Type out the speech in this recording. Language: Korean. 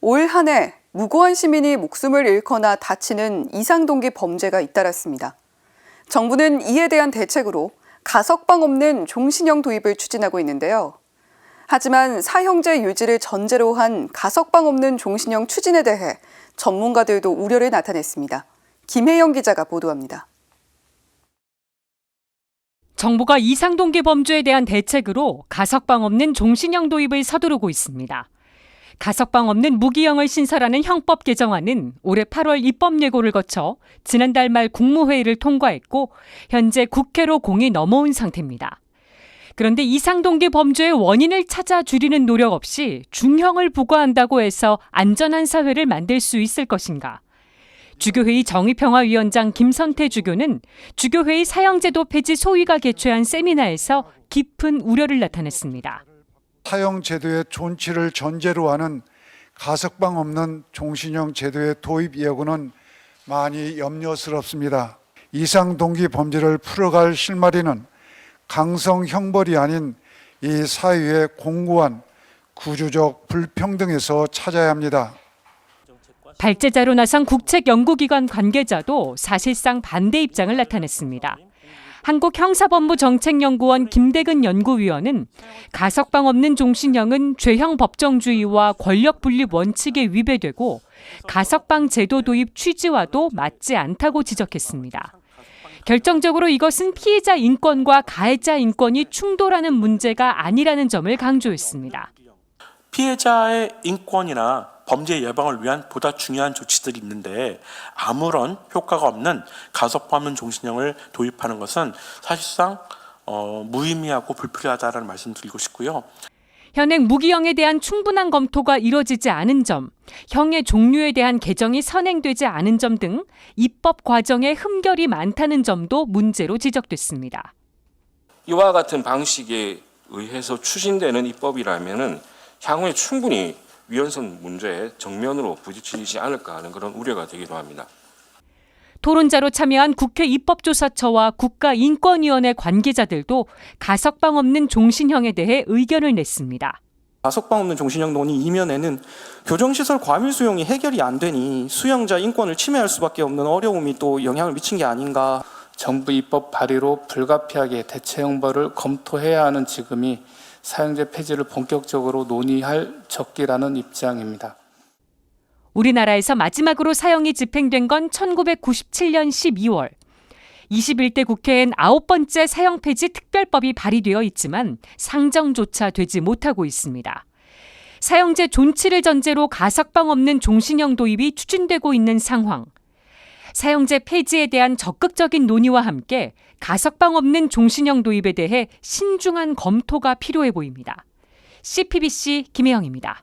올 한 해 무고한 시민이 목숨을 잃거나 다치는 이상동기 범죄가 잇따랐습니다. 정부는 이에 대한 대책으로 가석방 없는 종신형 도입을 추진하고 있는데요. 하지만 사형제 유지를 전제로 한 가석방 없는 종신형 추진에 대해 전문가들도 우려를 나타냈습니다. 김혜영 기자가 보도합니다. 정부가 이상동기 범죄에 대한 대책으로 가석방 없는 종신형 도입을 서두르고 있습니다. 가석방 없는 무기형을 신설하는 형법 개정안은 올해 8월 입법 예고를 거쳐 지난달 말 국무회의를 통과했고 현재 국회로 공이 넘어온 상태입니다. 그런데 이상동기 범죄의 원인을 찾아 줄이는 노력 없이 중형을 부과한다고 해서 안전한 사회를 만들 수 있을 것인가? 주교회의 정의평화위원장 김선태 주교는 주교회의 사형제도 폐지 소위가 개최한 세미나에서 깊은 우려를 나타냈습니다. 사형 제도의 존치를 전제로 하는 가석방 없는 종신형 제도의 도입 여부는 많이 염려스럽습니다. 이상 동기 범죄를 풀어갈 실마리는 강성 형벌이 아닌 이 사회의 공고한 구조적 불평등에서 찾아야 합니다. 발제자로 나선 국책연구기관 관계자도 사실상 반대 입장을 나타냈습니다. 한국형사법무정책연구원 김대근 연구위원은 가석방 없는 종신형은 죄형 법정주의와 권력 분립 원칙에 위배되고 가석방 제도 도입 취지와도 맞지 않다고 지적했습니다. 결정적으로 이것은 피해자 인권과 가해자 인권이 충돌하는 문제가 아니라는 점을 강조했습니다. 피해자의 인권이나 범죄 예방을 위한 보다 중요한 조치들이 있는데 아무런 효과가 없는 가석방 없는 종신형을 도입하는 것은 사실상 무의미하고 불필요하다는 말씀 드리고 싶고요. 현행 무기형에 대한 충분한 검토가 이뤄지지 않은 점, 형의 종류에 대한 개정이 선행되지 않은 점 등 입법 과정에 흠결이 많다는 점도 문제로 지적됐습니다. 이와 같은 방식에 의해서 추진되는 입법이라면은 향후에 충분히 위헌성 문제에 정면으로 부딪히지 않을까 하는 그런 우려가 되기도 합니다. 토론자로 참여한 국회 입법조사처와 국가인권위원회 관계자들도 가석방 없는 종신형에 대해 의견을 냈습니다. 가석방 없는 종신형 논의 이면에는 교정시설 과밀 수용이 해결이 안 되니 수용자 인권을 침해할 수밖에 없는 어려움이 또 영향을 미친 게 아닌가. 정부 입법 발의로 불가피하게 대체 형벌을 검토해야 하는 지금이 사형제 폐지를 본격적으로 논의할 적기라는 입장입니다. 우리나라에서 마지막으로 사형이 집행된 건 1997년 12월. 21대 국회엔 9번째 사형 폐지 특별법이 발의되어 있지만 상정조차 되지 못하고 있습니다. 사형제 존치를 전제로 가석방 없는 종신형 도입이 추진되고 있는 상황. 사형제 폐지에 대한 적극적인 논의와 함께 가석방 없는 종신형 도입에 대해 신중한 검토가 필요해 보입니다. CPBC 김혜영입니다.